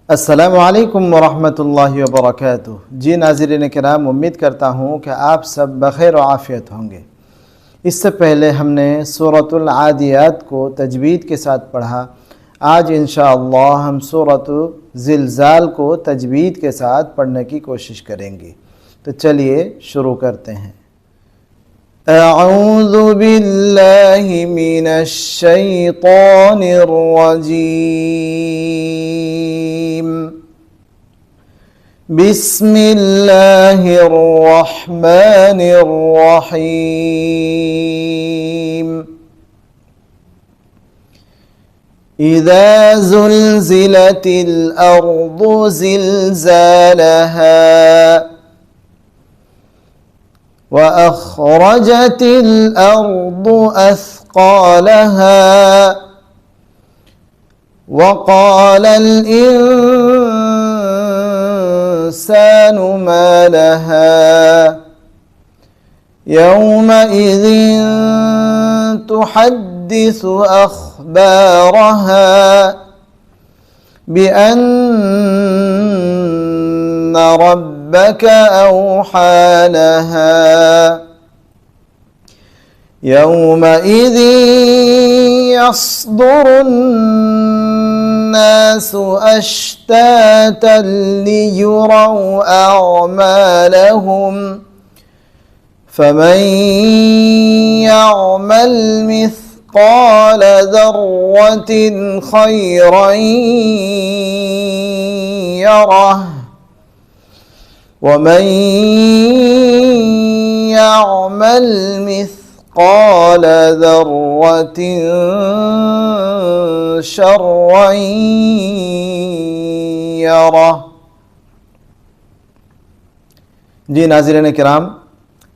السلام علیکم ورحمۃ اللہ وبرکاتہ۔ جی ناظرین کرام، امید کرتا ہوں کہ آپ سب بخیر و عافیت ہوں گے۔ اس سے پہلے ہم نے سورۃ العادیات کو تجوید کے ساتھ پڑھا۔ آج انشاءاللہ ہم سورۃ زلزال کو تجوید کے ساتھ پڑھنے کی کوشش کریں گے۔ تو چلیے شروع کرتے ہیں۔ اعوذ باللہ من الشیطان الرجیم، بسم اللہ الرحمن الرحیم۔ اذا زلزلت الارض زلزالها وأخرجت الأرض أثقالها وقال الإنسان ما لها يومئذ تحدث أخبارها بأن ربك أوحى لها يومئذ يصدر الناس أشتاتا ليروا أعمالهم فمن يعمل مثقال ذرة خيرا يره ومن يعمل مثقال ذرة شرا يره۔ جی ناظرین کرام،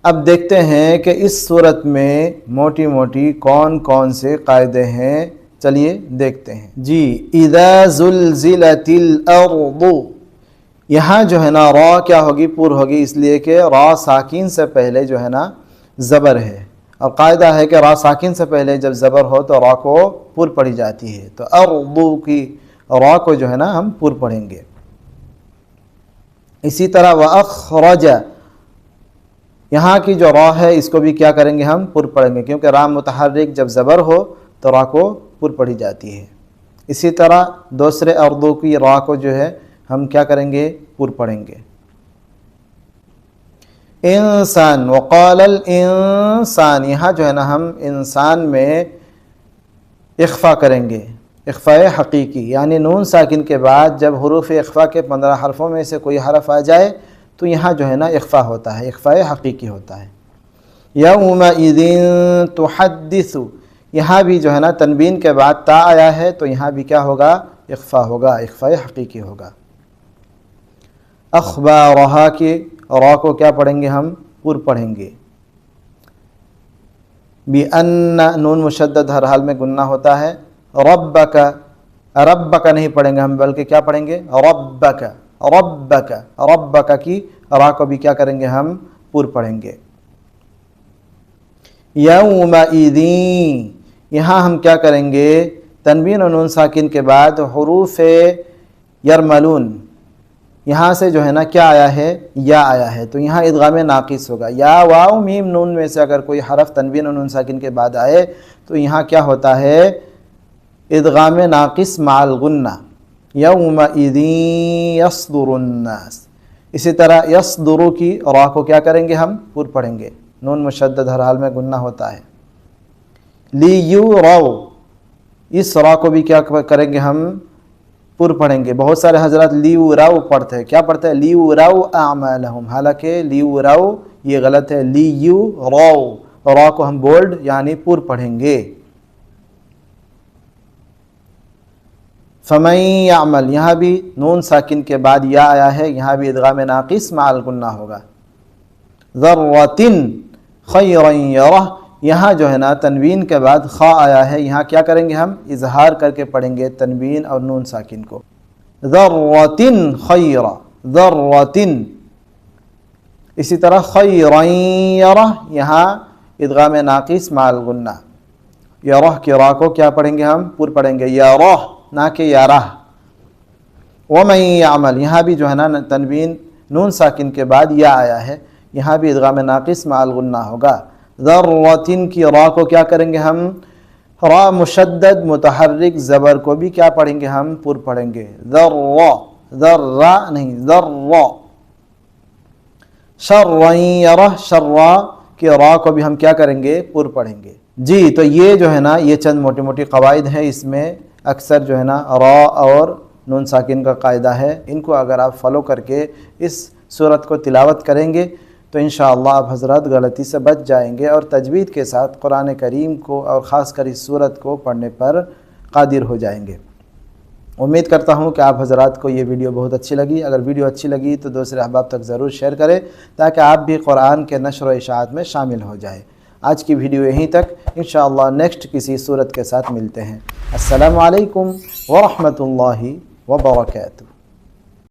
اب دیکھتے ہیں کہ اس صورت میں موٹی موٹی کون کون سے قاعدے ہیں۔ چلیے دیکھتے ہیں۔ جی اذا زلزلت الارض، یہاں جو ہے نا را کیا ہوگی؟ پور ہوگی، اس لیے کہ را ساکین سے پہلے جو ہے نا زبر ہے، اور قاعدہ ہے کہ را ساکین سے پہلے جب زبر ہو تو را کو پور پڑھی جاتی ہے، تو ارضو کی را کو جو ہے نا ہم پور پڑھیں گے۔ اسی طرح وَأَخْرَجَ، یہاں کی جو را ہے اس کو بھی کیا کریں گے؟ ہم پور پڑھیں گے، کیونکہ را متحرک جب زبر ہو تو را کو پور پڑھی جاتی ہے۔ اسی طرح دوسرے اردو کی را کو جو ہے ہم کیا کریں گے؟ پور پڑھیں گے۔ انسان، وقال الانسان، یہاں جو ہے نا ہم انسان میں اخفا کریں گے، اخفاء حقیقی، یعنی نون ساکن کے بعد جب حروف اخفا کے 15 حرفوں میں سے کوئی حرف آ جائے تو یہاں جو ہے نا اخفا ہوتا ہے، اخفاء حقیقی ہوتا ہے۔ یومئذ تحدث، یہاں بھی جو ہے نا تنوین کے بعد تا آیا ہے تو یہاں بھی کیا ہوگا؟ اخفا ہوگا، اخفاء حقیقی ہوگا۔ اخبارہا کی را کو کیا پڑھیں گے؟ ہم پور پڑھیں گے۔ بِأَنَّ، نون مشدد ہر حال میں گننا ہوتا ہے۔ ربک، ربک نہیں پڑھیں گے ہم، بلکہ کیا پڑھیں گے؟ ربک، ربک، ربک کی را کو بھی کیا کریں گے؟ ہم پور پڑھیں گے۔ یومئذ، یہاں ہم کیا کریں گے؟ تنوین و نون ساکن کے بعد حروف یرملون، یہاں سے جو ہے نا کیا آیا ہے؟ یا آیا ہے، تو یہاں ادغام ناقص ہوگا۔ یا واو میم نون میں سے اگر کوئی حرف تنوین و نون ساکن کے بعد آئے تو یہاں کیا ہوتا ہے؟ ادغام ناقص مع الغنہ۔ یومئذ یصدر الناس، اسی طرح یصدر کی را کو کیا کریں گے؟ ہم پور پڑھیں گے، نون مشدد ہر حال میں گننا ہوتا ہے۔ لیوروا، اس را کو بھی کیا کریں گے؟ ہم پور پڑھیں گے۔ بہت سارے حضرات لیوراو پڑھتے ہیں، کیا پڑھتے ہیں؟ لیوراو اعمالہم، حالانکہ لیوراو یہ غلط ہے، لیوراو، را کو ہم بولڈ یعنی پور پڑھیں گے۔ فمن یعمل، یہاں بھی نون ساکن کے بعد یا آیا ہے، یہاں بھی ادغام ناقص مع الغنہ ہوگا۔ ذرۃ خیرا یرہ، یہاں جو ہے نا تنوین کے بعد خا آیا ہے، یہاں کیا کریں گے؟ ہم اظہار کر کے پڑھیں گے تنوین اور نون ساکن کو۔ ذرۃ خیرا، ذرۃ، اسی طرح خیرا یرہ، یہاں ادغام ناقص مع الغنہ۔ یرہ کی را کو کیا پڑھیں گے؟ ہم پور پڑھیں گے، یرہ نہ کہ یرہ۔ وَمَن يَعْمَلْ، یہاں بھی جو ہے نا تنوین نون ساکن کے بعد یا آیا ہے، یہاں بھی ادغام ناقص مع الغنہ ہوگا۔ ذرۃ کی را کو کیا کریں گے ہم؟ را مشدد متحرک زبر کو بھی کیا پڑھیں گے ہم؟ پر پڑھیں گے، ذرہ نہیں، ذرہ۔ شرًا یرہ، شرّا کی را کو بھی ہم کیا کریں گے؟ پر پڑھیں گے۔ جی تو یہ جو ہے نا یہ چند موٹی موٹی قواعد ہیں، اس میں اکثر جو ہے نا را اور نون ساکن کا قاعدہ ہے، ان کو اگر آپ فالو کر کے اس سورت کو تلاوت کریں گے تو انشاءاللہ آپ حضرات غلطی سے بچ جائیں گے اور تجوید کے ساتھ قرآن کریم کو اور خاص کر اس سورت کو پڑھنے پر قادر ہو جائیں گے۔ امید کرتا ہوں کہ آپ حضرات کو یہ ویڈیو بہت اچھی لگی۔ اگر ویڈیو اچھی لگی تو دوسرے احباب تک ضرور شیئر کریں تاکہ آپ بھی قرآن کے نشر و اشاعت میں شامل ہو جائیں۔ آج کی ویڈیو یہیں تک، انشاءاللہ نیکسٹ کسی سورت کے ساتھ ملتے ہیں۔ السلام علیکم ورحمۃ اللہ وبرکاتہ۔